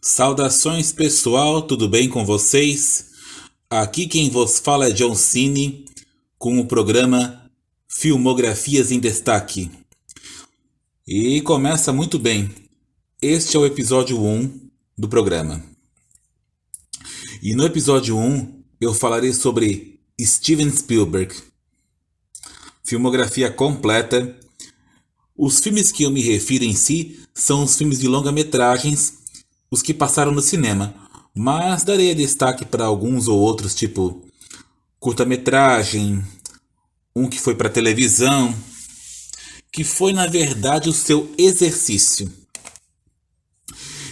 Saudações pessoal, tudo bem com vocês? Aqui quem vos fala é John Cine, com o programa Filmografias em Destaque. E começa muito bem. Este é o episódio 1 do programa. E no episódio 1 eu falarei sobre Steven Spielberg. Filmografia completa. Os filmes que eu me refiro em si são os filmes de longa-metragens, os que passaram no cinema, mas darei destaque para alguns ou outros, tipo curta-metragem, um que foi para televisão, que foi na verdade o seu exercício.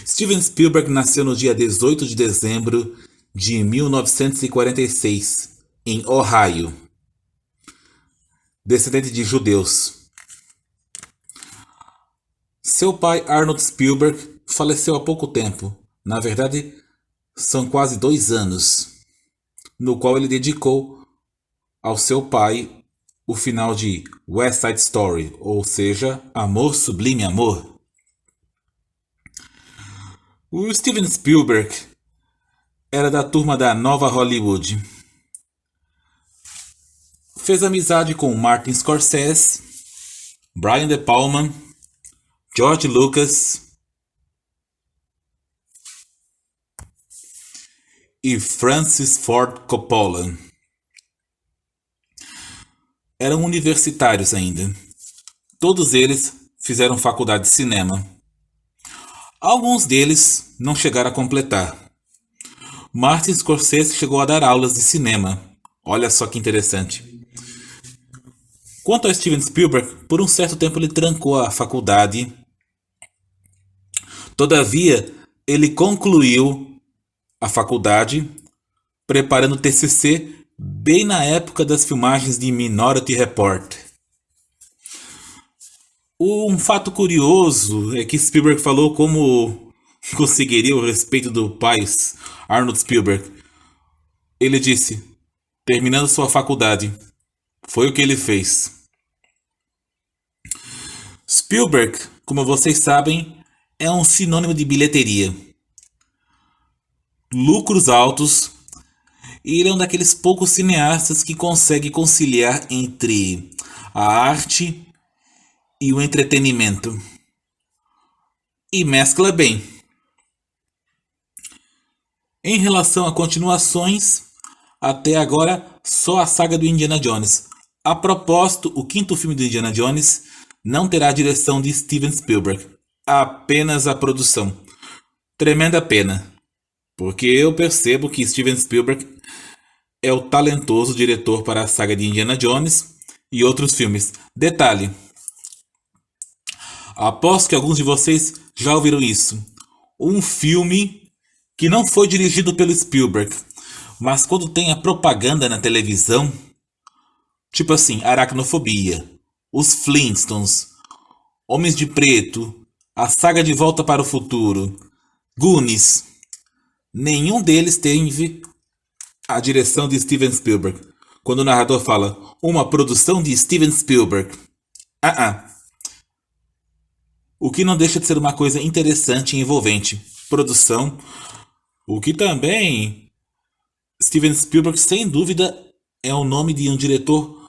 Steven Spielberg nasceu no dia 18 de dezembro de 1946, em Ohio, descendente de judeus. Seu pai, Arnold Spielberg, faleceu há pouco tempo. Na verdade, são quase 2 anos, no qual ele dedicou ao seu pai o final de West Side Story, ou seja, Amor Sublime Amor. O Steven Spielberg era da turma da Nova Hollywood. Fez amizade com Martin Scorsese, Brian De Palma, George Lucas e Francis Ford Coppola. Eram universitários ainda. Todos eles fizeram faculdade de cinema. Alguns deles não chegaram a completar. Martin Scorsese chegou a dar aulas de cinema. Olha só que interessante. Quanto a Steven Spielberg, por um certo tempo ele trancou a faculdade. Todavia, ele concluiu a faculdade, preparando o TCC bem na época das filmagens de Minority Report. Um fato curioso é que Spielberg falou como conseguiria o respeito do pai, Arnold Spielberg. Ele disse, terminando sua faculdade, foi o que ele fez. Spielberg, como vocês sabem, é um sinônimo de bilheteria. Lucros altos, e ele é um daqueles poucos cineastas que consegue conciliar entre a arte e o entretenimento. E mescla bem. Em relação a continuações, até agora só a saga do Indiana Jones. A propósito, o 5º filme do Indiana Jones não terá a direção de Steven Spielberg, apenas a produção. Tremenda pena. Porque eu percebo que Steven Spielberg é o talentoso diretor para a saga de Indiana Jones e outros filmes. Detalhe. Aposto que alguns de vocês já ouviram isso. Um filme que não foi dirigido pelo Spielberg, mas quando tem a propaganda na televisão, tipo assim, Aracnofobia, Os Flintstones, Homens de Preto, a saga De Volta para o Futuro, Goonies, nenhum deles teve a direção de Steven Spielberg. Quando o narrador fala, uma produção de Steven Spielberg. O que não deixa de ser uma coisa interessante e envolvente. Produção. O que também, Steven Spielberg, sem dúvida, é o nome de um diretor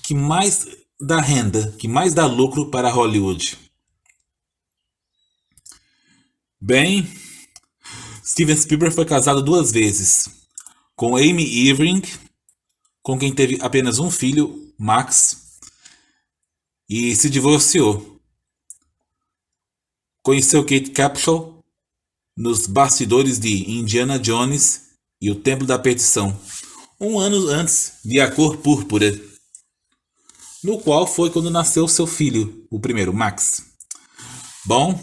que mais dá renda, que mais dá lucro para Hollywood. Bem, Steven Spielberg foi casado 2 vezes, com Amy Irving, com quem teve apenas um filho, Max, e se divorciou. Conheceu Kate Capshaw nos bastidores de Indiana Jones e o Templo da Perdição, 1 ano antes de A Cor Púrpura, no qual foi quando nasceu seu filho, o primeiro, Max. Bom,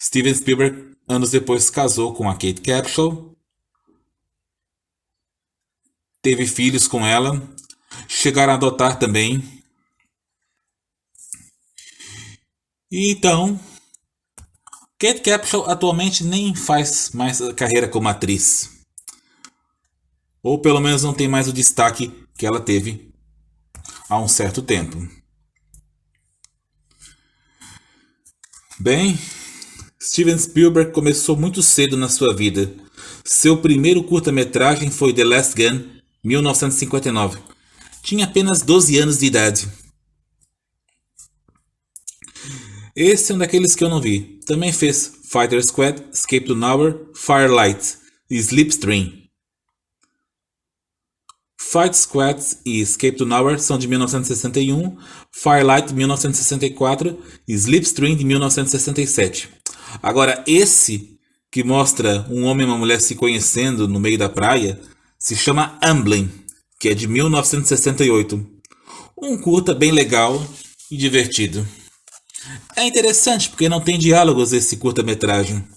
Steven Spielberg anos depois casou com a Kate Capshaw, teve filhos com ela, chegaram a adotar também. E então, Kate Capshaw atualmente nem faz mais carreira como atriz. Ou pelo menos não tem mais o destaque que ela teve há um certo tempo. Bem, Steven Spielberg começou muito cedo na sua vida. Seu primeiro curta-metragem foi The Last Gun, 1959. Tinha apenas 12 anos de idade. Esse é um daqueles que eu não vi. Também fez Fighter Squad, Escape to Nowhere, Firelight e Slipstream. Fight Squad e Escape to Nowhere são de 1961, Firelight de 1964 e Slipstream de 1967. Agora, esse que mostra um homem e uma mulher se conhecendo no meio da praia se chama Amblin, que é de 1968. Um curta bem legal e divertido. É interessante porque não tem diálogos esse curta-metragem.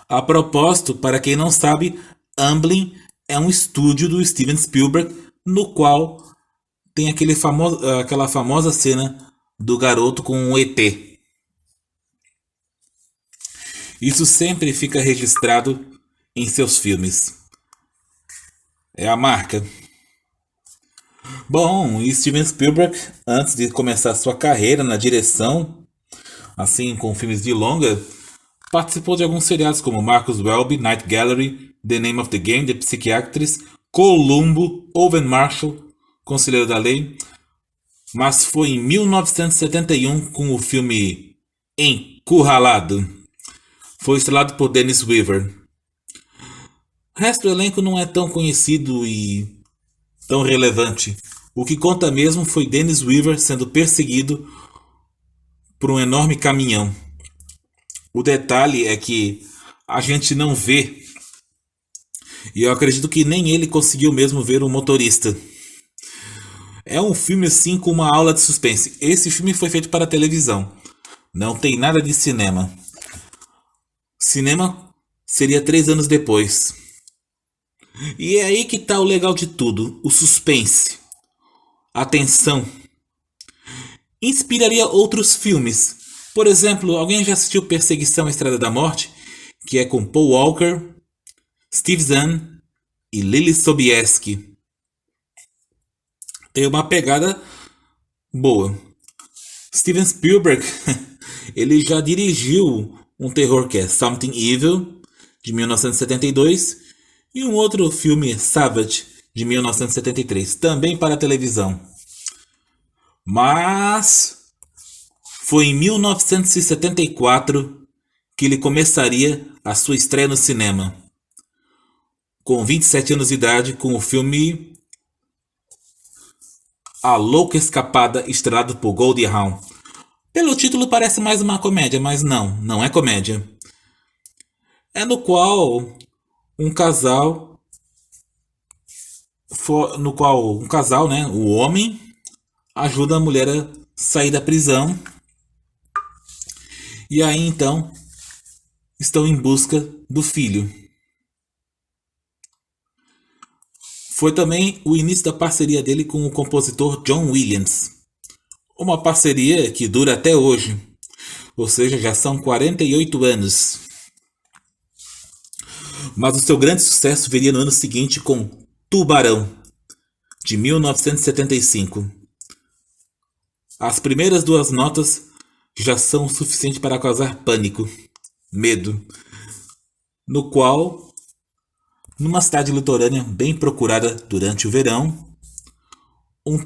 A propósito, para quem não sabe, Amblin é um estúdio do Steven Spielberg, no qual tem aquela famosa cena do garoto com um ET. Isso sempre fica registrado em seus filmes. É a marca. Bom, e Steven Spielberg, antes de começar sua carreira na direção, assim com filmes de longa, participou de alguns seriados como Marcus Welby, Night Gallery, The Name of the Game, The Psychiatrist, Columbo, Owen Marshall, Conselheiro da Lei, mas foi em 1971 com o filme Encurralado. Foi estrelado por Dennis Weaver. O resto do elenco não é tão conhecido e tão relevante. O que conta mesmo foi Dennis Weaver sendo perseguido por um enorme caminhão. O detalhe é que a gente não vê, e eu acredito que nem ele conseguiu mesmo ver o motorista. É um filme assim com uma aula de suspense. Esse filme foi feito para televisão. Não tem nada de cinema. Cinema seria 3 anos depois. E é aí que tá o legal de tudo, o suspense, a tensão. Inspiraria outros filmes. Por exemplo, alguém já assistiu Perseguição à Estrada da Morte? Que é com Paul Walker, Steve Zahn e Lily Sobieski. Tem uma pegada boa. Steven Spielberg, ele já dirigiu um terror que é Something Evil, de 1972, e um outro filme, Savage, de 1973, também para televisão. Mas foi em 1974 que ele começaria a sua estreia no cinema, com 27 anos de idade, com o filme A Louca Escapada, estrelado por Goldie Hawn. Pelo título parece mais uma comédia, mas não é comédia. É no qual um casal, né, o homem ajuda a mulher a sair da prisão. E aí então estão em busca do filho. Foi também o início da parceria dele com o compositor John Williams. Uma parceria que dura até hoje. Ou seja, já são 48 anos. Mas o seu grande sucesso viria no ano seguinte com Tubarão, de 1975. As primeiras 2 notas já são o suficiente para causar pânico, medo, no qual, numa cidade litorânea bem procurada durante o verão, um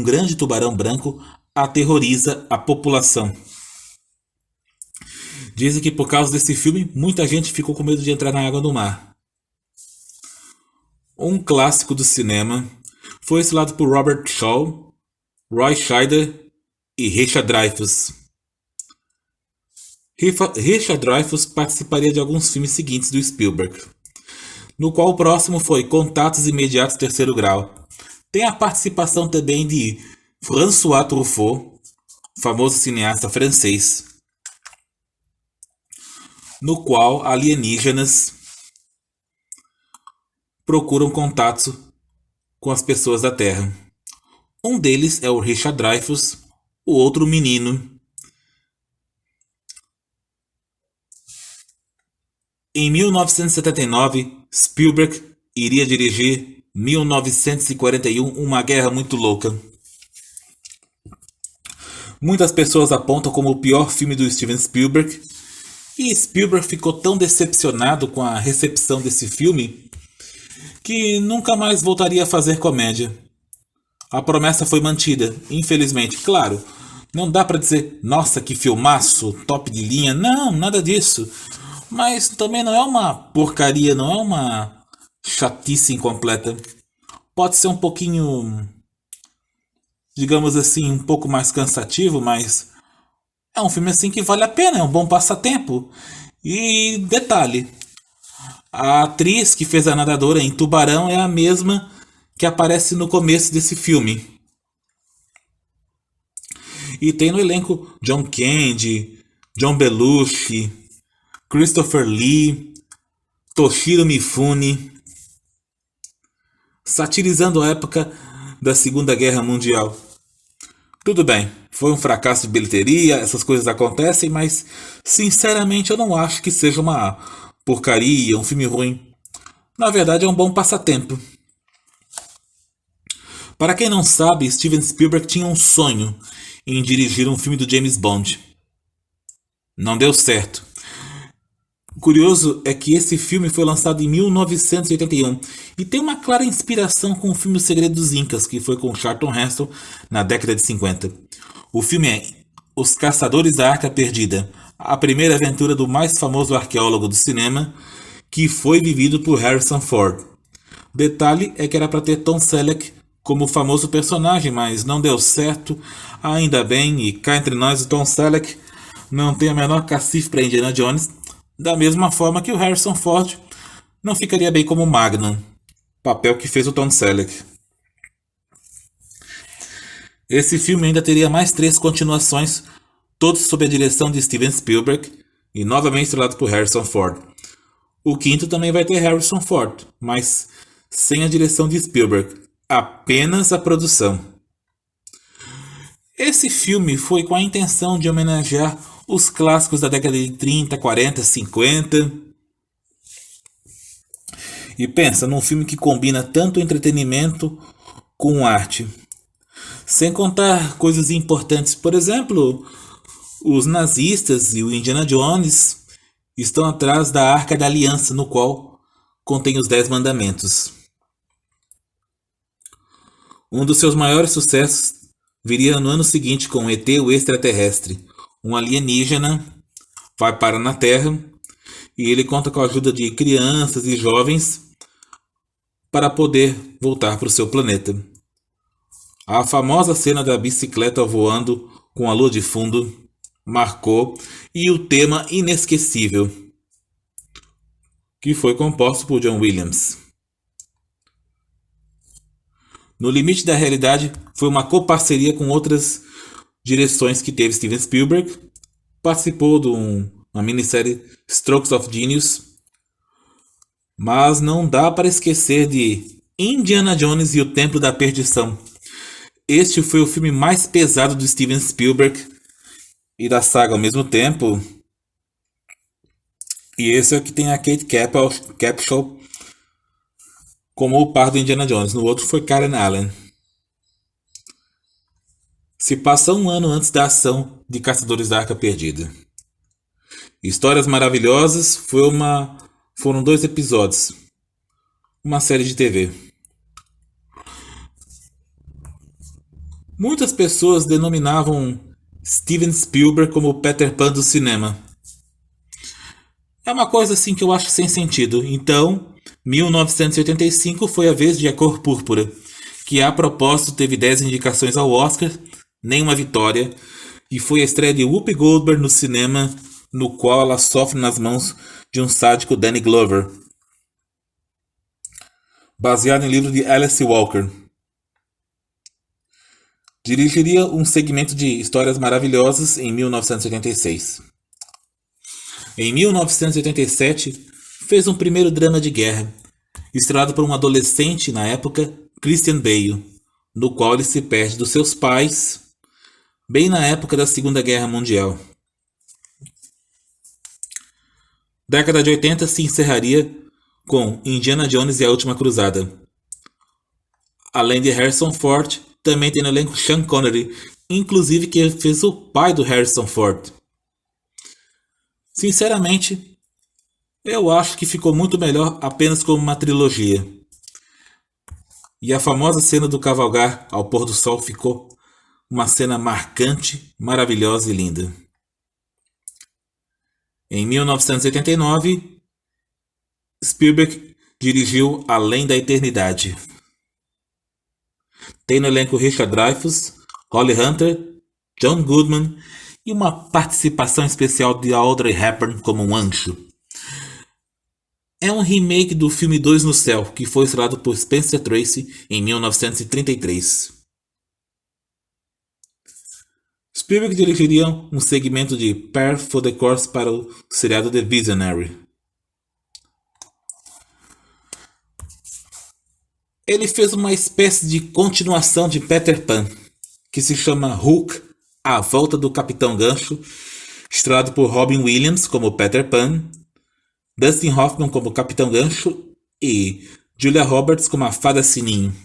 grande tubarão branco aterroriza a população. Dizem que por causa desse filme, muita gente ficou com medo de entrar na água do mar. Um clássico do cinema, foi estrelado por Robert Shaw, Roy Scheider e Richard Dreyfuss. Richard Dreyfuss participaria de alguns filmes seguintes do Spielberg, no qual o próximo foi Contatos Imediatos Terceiro Grau. Tem a participação também de François Truffaut, famoso cineasta francês, no qual alienígenas procuram contato com as pessoas da Terra. Um deles é o Richard Dreyfuss, o outro menino. Em 1979, Spielberg iria dirigir 1941, Uma Guerra Muito Louca. Muitas pessoas apontam como o pior filme do Steven Spielberg, e Spielberg ficou tão decepcionado com a recepção desse filme que nunca mais voltaria a fazer comédia. A promessa foi mantida, infelizmente. Claro, não dá pra dizer, nossa, que filmaço, top de linha. Não, nada disso. Mas também não é uma porcaria, não é uma chatice incompleta. Pode ser um pouquinho, digamos assim, um pouco mais cansativo, mas é um filme assim que vale a pena, é um bom passatempo. E detalhe, a atriz que fez a nadadora em Tubarão é a mesma que aparece no começo desse filme. E tem no elenco John Candy, John Belushi, Christopher Lee, Toshiro Mifune, satirizando a época da Segunda Guerra Mundial. Tudo bem, foi um fracasso de bilheteria, essas coisas acontecem, mas sinceramente eu não acho que seja uma porcaria, um filme ruim. Na verdade é um bom passatempo. Para quem não sabe, Steven Spielberg tinha um sonho em dirigir um filme do James Bond. Não deu certo. O curioso é que esse filme foi lançado em 1981 e tem uma clara inspiração com o filme O Segredo dos Incas, que foi com Charlton Heston na década de 50. O filme é Os Caçadores da Arca Perdida, a primeira aventura do mais famoso arqueólogo do cinema, que foi vivido por Harrison Ford. Detalhe é que era para ter Tom Selleck como famoso personagem, mas não deu certo, ainda bem, e cá entre nós o Tom Selleck não tem a menor cacife para Indiana Jones, da mesma forma que o Harrison Ford não ficaria bem como Magnum, papel que fez o Tom Selleck. Esse filme ainda teria mais 3 continuações, todos sob a direção de Steven Spielberg e novamente estrelado por Harrison Ford. O quinto também vai ter Harrison Ford, mas sem a direção de Spielberg, apenas a produção. Esse filme foi com a intenção de homenagear os clássicos da década de 30, 40, 50. E pensa num filme que combina tanto entretenimento com arte. Sem contar coisas importantes, por exemplo, os nazistas e o Indiana Jones estão atrás da Arca da Aliança, no qual contém os 10 mandamentos. Um dos seus maiores sucessos viria no ano seguinte com ET, o Extraterrestre. Um alienígena vai parar na Terra e ele conta com a ajuda de crianças e jovens para poder voltar para o seu planeta. A famosa cena da bicicleta voando com a lua de fundo marcou, e o tema inesquecível, que foi composto por John Williams. No Limite da Realidade foi uma coparceria com outras direções que teve Steven Spielberg. Participou de uma minissérie Strokes of Genius. Mas não dá para esquecer de Indiana Jones e o Templo da Perdição. Este foi o filme mais pesado do Steven Spielberg e da saga ao mesmo tempo. E esse é o que tem a Kate Capshaw como o par do Indiana Jones. No outro foi Karen Allen. Se passa um ano antes da ação de Caçadores da Arca Perdida. Histórias Maravilhosas foram 2 episódios. Uma série de TV. Muitas pessoas denominavam Steven Spielberg como o Peter Pan do cinema. É uma coisa assim que eu acho sem sentido. Então, 1985 foi a vez de A Cor Púrpura, que a propósito teve 10 indicações ao Oscar, nenhuma vitória, e foi a estreia de Whoopi Goldberg no cinema, no qual ela sofre nas mãos de um sádico Danny Glover. Baseado em livro de Alice Walker. Dirigiria um segmento de Histórias Maravilhosas em 1986. Em 1987, fez um primeiro drama de guerra, estrelado por um adolescente na época, Christian Bale, no qual ele se perde dos seus pais, bem na época da Segunda Guerra Mundial. Década de 80 se encerraria com Indiana Jones e a Última Cruzada. Além de Harrison Ford, também tem no elenco Sean Connery inclusive que fez o pai do Harrison Ford. Sinceramente, eu acho que ficou muito melhor apenas como uma trilogia. E a famosa cena do cavalgar ao pôr do sol ficou uma cena marcante, maravilhosa e linda. Em 1989, Spielberg dirigiu Além da Eternidade. Tem no elenco Richard Dreyfuss, Holly Hunter, John Goodman e uma participação especial de Audrey Hepburn como um anjo. É um remake do filme Dois no Céu, que foi estrelado por Spencer Tracy em 1933. Spielberg dirigiria um segmento de Par for the Course para o seriado The Visionary. Ele fez uma espécie de continuação de Peter Pan, que se chama Hook, A Volta do Capitão Gancho, estrelado por Robin Williams como Peter Pan, Dustin Hoffman como Capitão Gancho e Julia Roberts como a Fada Sininho.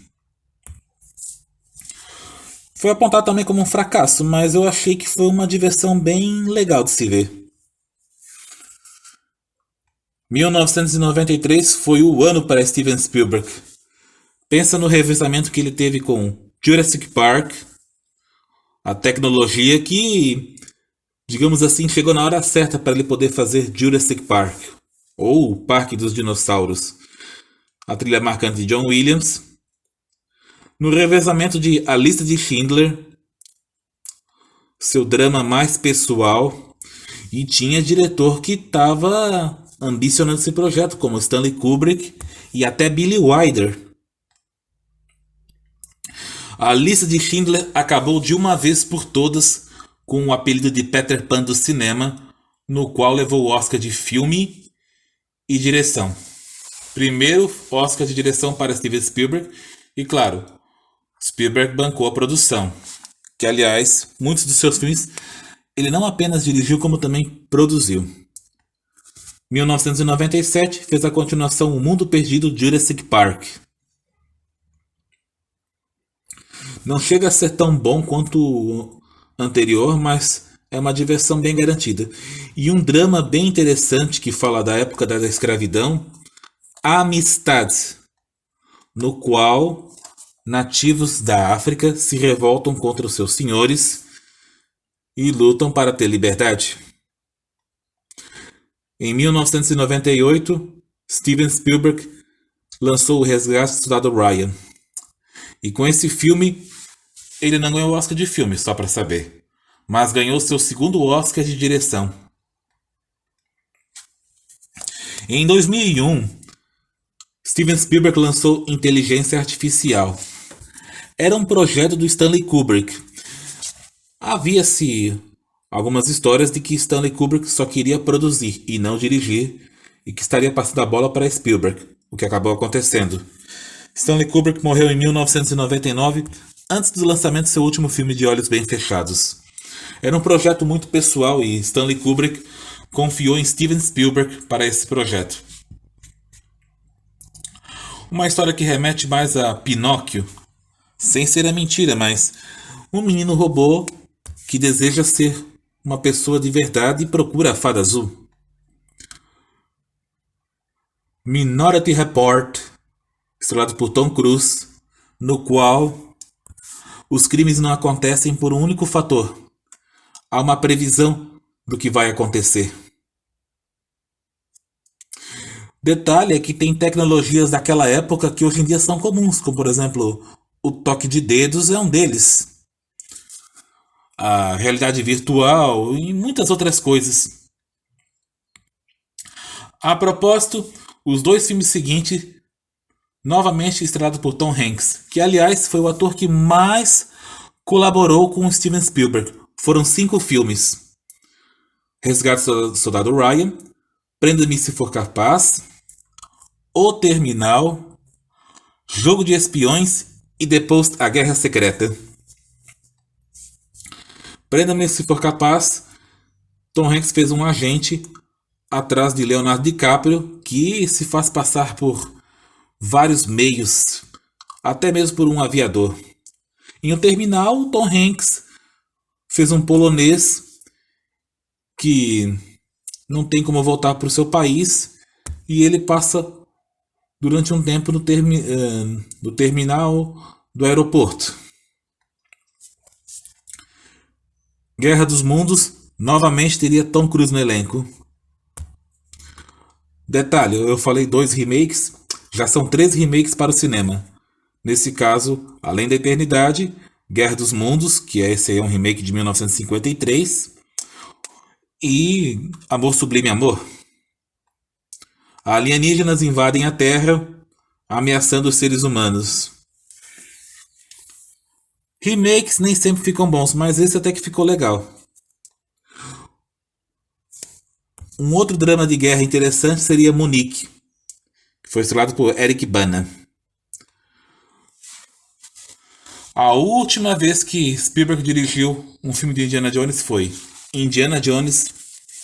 Foi apontado também como um fracasso, mas eu achei que foi uma diversão bem legal de se ver. 1993 foi o ano para Steven Spielberg. Pensa no revezamento que ele teve com Jurassic Park, a tecnologia que, digamos assim, chegou na hora certa para ele poder fazer Jurassic Park, ou o Parque dos Dinossauros. A trilha marcante de John Williams. No revezamento de A Lista de Schindler, seu drama mais pessoal, e tinha diretor que estava ambicionando esse projeto, como Stanley Kubrick e até Billy Wilder. A Lista de Schindler acabou de uma vez por todas com o apelido de Peter Pan do cinema, no qual levou o Oscar de filme e direção. Primeiro Oscar de direção para Steven Spielberg e, claro, Spielberg bancou a produção, que aliás, muitos dos seus filmes ele não apenas dirigiu como também produziu. 1997 fez a continuação O Mundo Perdido Jurassic Park. Não chega a ser tão bom quanto o anterior, mas é uma diversão bem garantida. E um drama bem interessante que fala da época da escravidão, Amistad, no qual nativos da África se revoltam contra os seus senhores e lutam para ter liberdade. Em 1998, Steven Spielberg lançou O Resgate do Soldado Ryan. E com esse filme, ele não ganhou o Oscar de filme, só para saber, mas ganhou seu segundo Oscar de direção. Em 2001, Steven Spielberg lançou Inteligência Artificial. Era um projeto do Stanley Kubrick. Havia-se algumas histórias de que Stanley Kubrick só queria produzir e não dirigir, e que estaria passando a bola para Spielberg, o que acabou acontecendo. Stanley Kubrick morreu em 1999, antes do lançamento de seu último filme de Olhos Bem Fechados. Era um projeto muito pessoal e Stanley Kubrick confiou em Steven Spielberg para esse projeto. Uma história que remete mais a Pinóquio, sem ser a mentira, mas um menino robô que deseja ser uma pessoa de verdade e procura a Fada Azul. Minority Report, estrelado por Tom Cruise, no qual os crimes não acontecem por um único fator. Há uma previsão do que vai acontecer. Detalhe é que tem tecnologias daquela época que hoje em dia são comuns, como por exemplo, o toque de dedos é um deles. A realidade virtual e muitas outras coisas. A propósito, os dois filmes seguintes, novamente estrelado por Tom Hanks, que aliás foi o ator que mais colaborou com Steven Spielberg. Foram 5 filmes: Resgate do Soldado Ryan, Prenda-me se for capaz, O Terminal, Jogo de Espiões e depois A Guerra Secreta. Prenda-me se for capaz, Tom Hanks fez um agente atrás de Leonardo DiCaprio que se faz passar por vários meios, até mesmo por um aviador. Em O Terminal, Tom Hanks fez um polonês que não tem como voltar para o seu país e ele passa durante um tempo no terminal do aeroporto. Guerra dos Mundos, novamente teria Tom Cruise no elenco. Detalhe, eu falei 2 remakes, já são 3 remakes para o cinema. Nesse caso, Além da Eternidade, Guerra dos Mundos, que esse aí é um remake de 1953, e Amor Sublime Amor. Alienígenas invadem a Terra, ameaçando os seres humanos. Remakes nem sempre ficam bons, mas esse até que ficou legal. Um outro drama de guerra interessante seria Munique, que foi estrelado por Eric Bana. A última vez que Spielberg dirigiu um filme de Indiana Jones foi Indiana Jones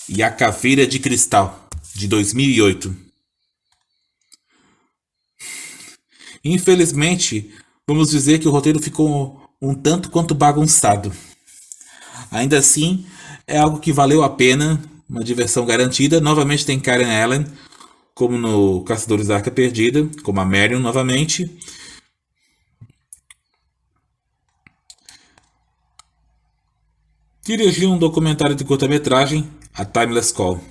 e a Caveira de Cristal, de 2008. Infelizmente, vamos dizer que o roteiro ficou um tanto quanto bagunçado. Ainda assim, é algo que valeu a pena, uma diversão garantida. Novamente tem Karen Allen, como no Caçadores da Arca Perdida, como a Marion novamente. Dirigiu um documentário de curta-metragem, A Timeless Call,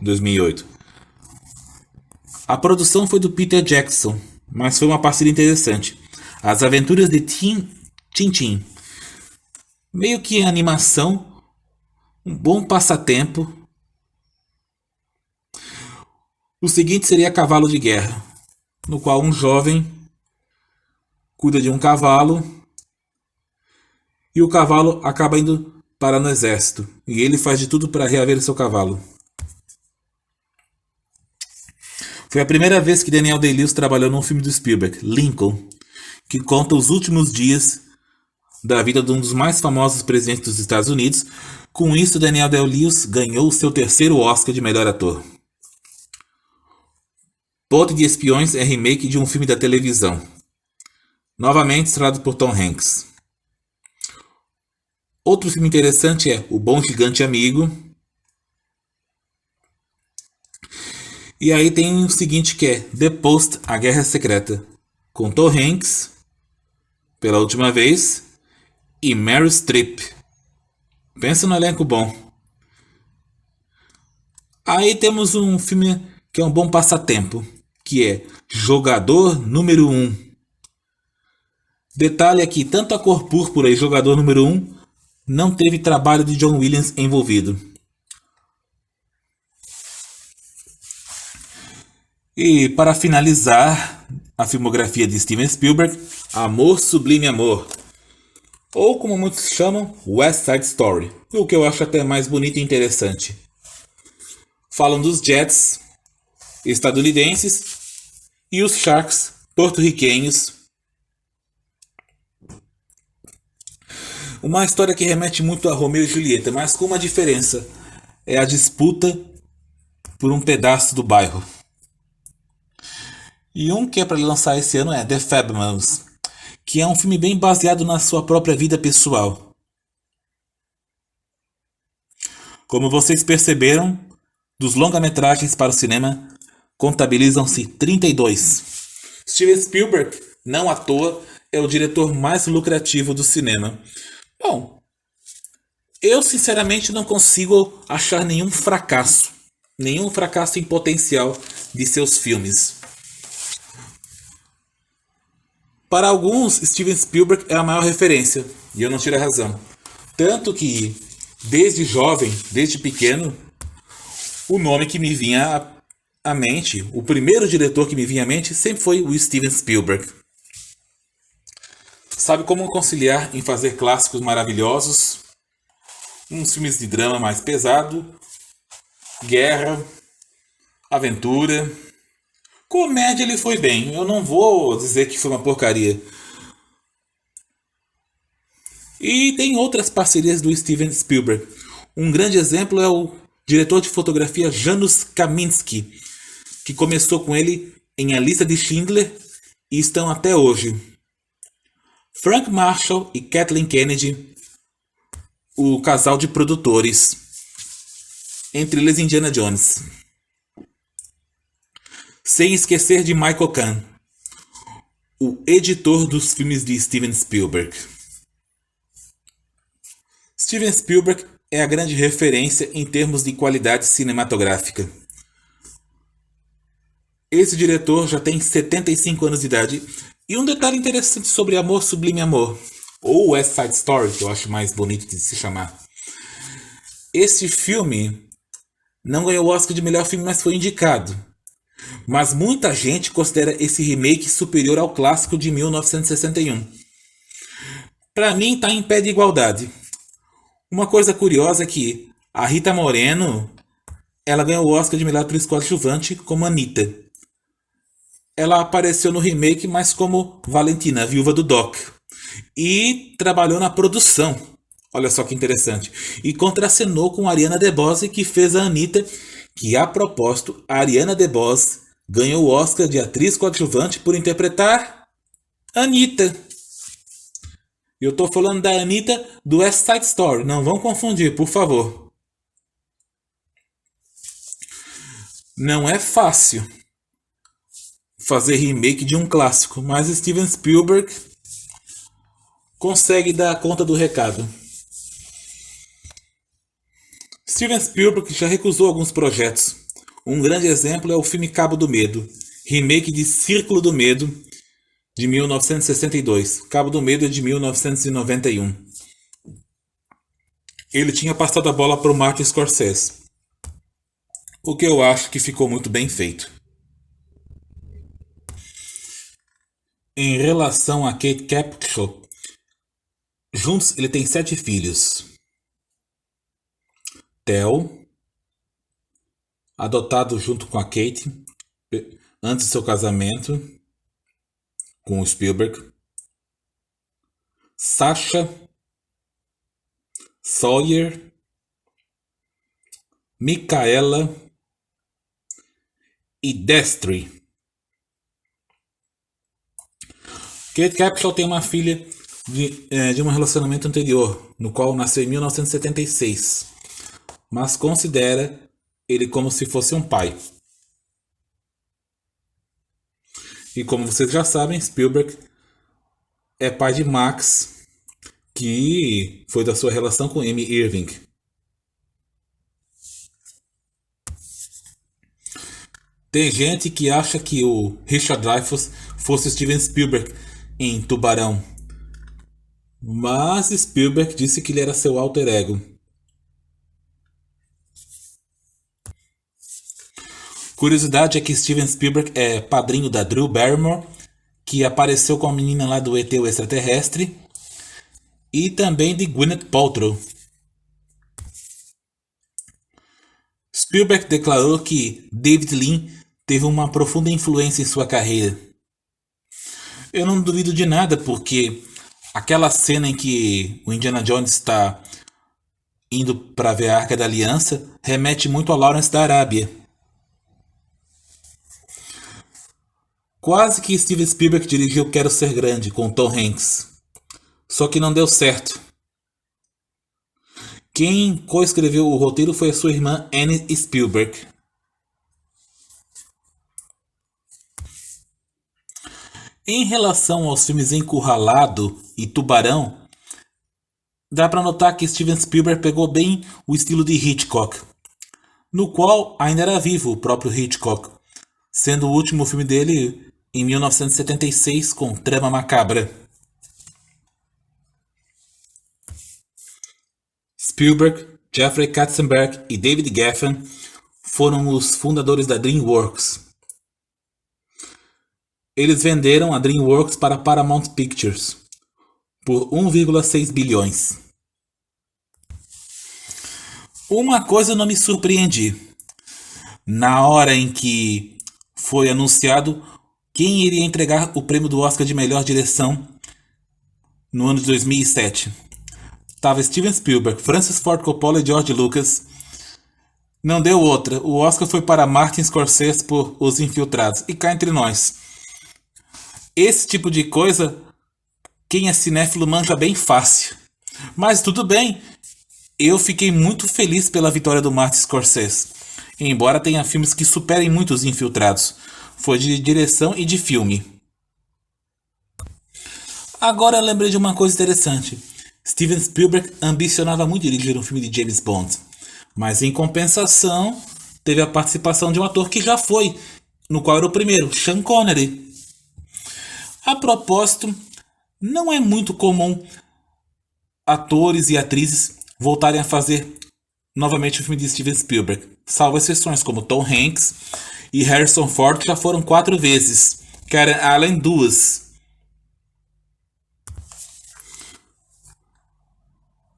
2008. A produção foi do Peter Jackson, mas foi uma parceria interessante. As Aventuras de Tintin. Meio que animação, um bom passatempo. O seguinte seria Cavalo de Guerra, no qual um jovem cuida de um cavalo e o cavalo acaba indo parar no exército. E ele faz de tudo para reaver seu cavalo. Foi a primeira vez que Daniel Day-Lewis trabalhou num filme do Spielberg, Lincoln, que conta os últimos dias da vida de um dos mais famosos presidentes dos Estados Unidos. Com isso, Daniel Day-Lewis ganhou seu 3º Oscar de melhor ator. Ponte de Espiões é remake de um filme da televisão, novamente estrelado por Tom Hanks. Outro filme interessante é O Bom Gigante Amigo. E aí tem o seguinte que é The Post, A Guerra Secreta, com Tom Hanks, pela última vez, e Meryl Streep. Pensa no elenco bom. Aí temos um filme que é um bom passatempo, que é Jogador Número 1. Detalhe aqui, tanto a Cor Púrpura e Jogador Número 1 não teve trabalho de John Williams envolvido. E para finalizar a filmografia de Steven Spielberg, Amor Sublime Amor, ou como muitos chamam, West Side Story, o que eu acho até mais bonito e interessante. Falam dos Jets estadunidenses e os Sharks porto-riquenhos. Uma história que remete muito a Romeu e Julieta, mas com uma diferença: é a disputa por um pedaço do bairro. E um que é para lançar esse ano é The Fabelmans, que é um filme bem baseado na sua própria vida pessoal. Como vocês perceberam, dos longa-metragens para o cinema, contabilizam-se 32. Steven Spielberg, não à toa, é o diretor mais lucrativo do cinema. Bom, eu sinceramente não consigo achar nenhum fracasso em potencial de seus filmes. Para alguns, Steven Spielberg é a maior referência, e eu não tiro a razão. Tanto que, desde jovem, desde pequeno, o nome que me vinha à mente, o primeiro diretor que me vinha à mente, sempre foi o Steven Spielberg. Sabe como conciliar em fazer clássicos maravilhosos, uns filmes de drama mais pesado, guerra, aventura. Comédia ele foi bem, eu não vou dizer que foi uma porcaria. E tem outras parcerias do Steven Spielberg. Um grande exemplo é o diretor de fotografia Janusz Kaminski, que começou com ele em A Lista de Schindler e estão até hoje. Frank Marshall e Kathleen Kennedy o casal de produtores, entre eles Indiana Jones. Sem esquecer de Michael Kahn, o editor dos filmes de Steven Spielberg. Steven Spielberg é a grande referência em termos de qualidade cinematográfica. Esse diretor já tem 75 anos de idade. E um detalhe interessante sobre Amor Sublime Amor, ou West Side Story, que eu acho mais bonito de se chamar. Esse filme não ganhou o Oscar de melhor filme, mas foi indicado. Mas muita gente considera esse remake superior ao clássico de 1961. Pra mim, tá em pé de igualdade. Uma coisa curiosa é que a Rita Moreno, ela ganhou o Oscar de melhor atriz coadjuvante como Anitta. Ela apareceu no remake, mas como Valentina, a viúva do Doc. E trabalhou na produção. Olha só que interessante. E contracenou com a Ariana DeBose, que fez a Anitta, que a propósito, a Ariana DeBose ganhou o Oscar de atriz coadjuvante por interpretar Anitta. E eu tô falando da Anitta do West Side Story. Não vão confundir, por favor. Não é fácil fazer remake de um clássico, mas Steven Spielberg consegue dar conta do recado. Steven Spielberg já recusou alguns projetos. Um grande exemplo é o filme Cabo do Medo, remake de Círculo do Medo, de 1962. Cabo do Medo é de 1991. Ele tinha passado a bola para o Martin Scorsese, o que eu acho que ficou muito bem feito. Em relação a Kate Capshaw, juntos ele tem 7 filhos. Theo, adotado junto com a Kate antes do seu casamento com o Spielberg. Sasha, Sawyer, Micaela e Destry. Kate Capshaw tem uma filha de um relacionamento anterior, no qual nasceu em 1976, mas considera ele como se fosse um pai. E como vocês já sabem, Spielberg é pai de Max, que foi da sua relação com Amy Irving. Tem gente que acha que o Richard Dreyfuss fosse Steven Spielberg em Tubarão, mas Spielberg disse que ele era seu alter ego. Curiosidade é que Steven Spielberg é padrinho da Drew Barrymore, que apareceu com a menina lá do ET o Extraterrestre, e também de Gwyneth Paltrow. Spielberg declarou que David Lean teve uma profunda influência em sua carreira. Eu não duvido de nada, porque aquela cena em que o Indiana Jones está indo para ver a Arca da Aliança remete muito a Lawrence da Arábia. Quase que Steven Spielberg dirigiu Quero Ser Grande com Tom Hanks, só que não deu certo. Quem coescreveu o roteiro foi a sua irmã Annie Spielberg. Em relação aos filmes Encurralado e Tubarão, dá para notar que Steven Spielberg pegou bem o estilo de Hitchcock, no qual ainda era vivo o próprio Hitchcock, sendo o último filme dele em 1976 com Trama Macabra. Spielberg, Jeffrey Katzenberg e David Geffen foram os fundadores da DreamWorks. Eles venderam a DreamWorks para a Paramount Pictures por 1,6 bilhões. Uma coisa eu não me surpreendi. Na hora em que foi anunciado quem iria entregar o prêmio do Oscar de melhor direção no ano de 2007. Tava Steven Spielberg, Francis Ford Coppola e George Lucas. Não deu outra. O Oscar foi para Martin Scorsese por Os Infiltrados. E cá entre nós, esse tipo de coisa, quem é cinéfilo manja bem fácil. Mas tudo bem, Eu fiquei muito feliz pela vitória do Martin Scorsese, embora tenha filmes que superem muito Os Infiltrados. Foi de direção e de filme. Agora eu lembrei de uma coisa interessante. Steven Spielberg ambicionava muito dirigir um filme de James Bond, mas em compensação teve a participação de um ator que já foi, no qual era o primeiro, Sean Connery. A propósito, não é muito comum atores e atrizes voltarem a fazer novamente o filme de Steven Spielberg, salvo exceções como Tom Hanks e Harrison Ford, já foram 4 vezes, Karen Allen 2.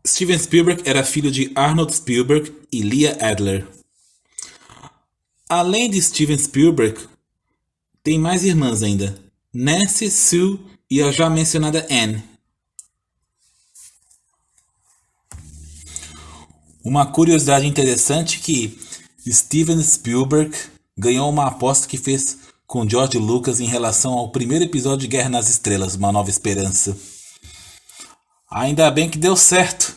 Steven Spielberg era filho de Arnold Spielberg e Leah Adler. Além de Steven Spielberg, tem mais irmãs ainda, Nancy, Sue e a já mencionada Anne. Uma curiosidade interessante é que Steven Spielberg ganhou uma aposta que fez com George Lucas em relação ao primeiro episódio de Guerra nas Estrelas, Uma Nova Esperança. Ainda bem que deu certo.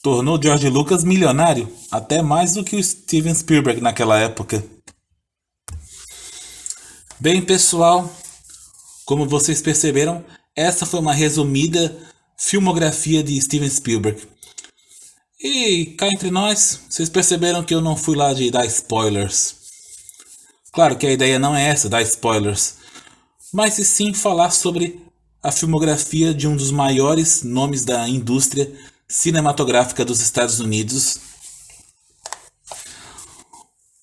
Tornou George Lucas milionário, até mais do que o Steven Spielberg naquela época. Bem, pessoal, como vocês perceberam, essa foi uma resumida filmografia de Steven Spielberg. E cá entre nós, vocês perceberam que eu não fui lá de dar spoilers. Claro que a ideia não é essa, dar spoilers, mas sim falar sobre a filmografia de um dos maiores nomes da indústria cinematográfica dos Estados Unidos,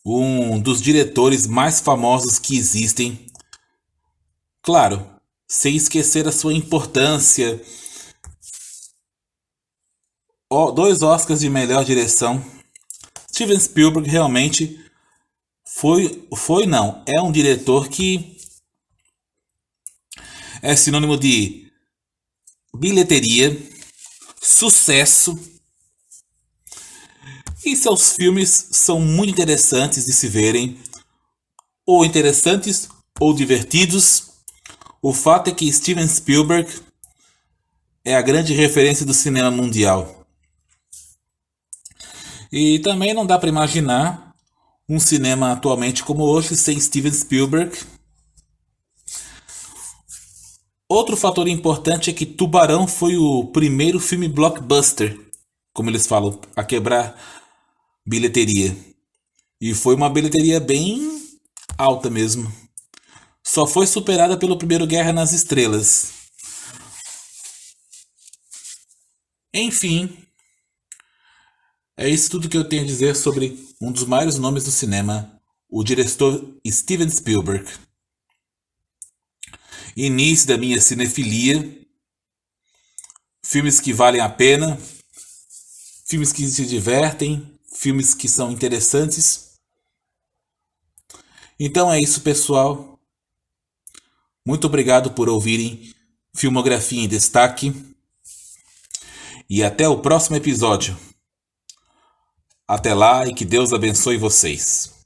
um dos diretores mais famosos que existem. Claro, sem esquecer a sua importância. 2 Oscars de melhor direção. Steven Spielberg realmente é um diretor que é sinônimo de bilheteria, sucesso, e seus filmes são muito interessantes de se verem, ou interessantes ou divertidos. O fato é que Steven Spielberg é a grande referência do cinema mundial. E também não dá para imaginar um cinema atualmente como hoje sem Steven Spielberg. Outro fator importante é que Tubarão foi o primeiro filme blockbuster, como eles falam, a quebrar bilheteria. E foi uma bilheteria bem alta mesmo. Só foi superada pelo primeiro Guerra nas Estrelas. Enfim, é isso tudo que eu tenho a dizer sobre um dos maiores nomes do cinema, o diretor Steven Spielberg. Início da minha cinefilia, filmes que valem a pena, filmes que se divertem, filmes que são interessantes. Então é isso, pessoal. Muito obrigado por ouvirem Filmografia em Destaque e até o próximo episódio. Até lá e que Deus abençoe vocês.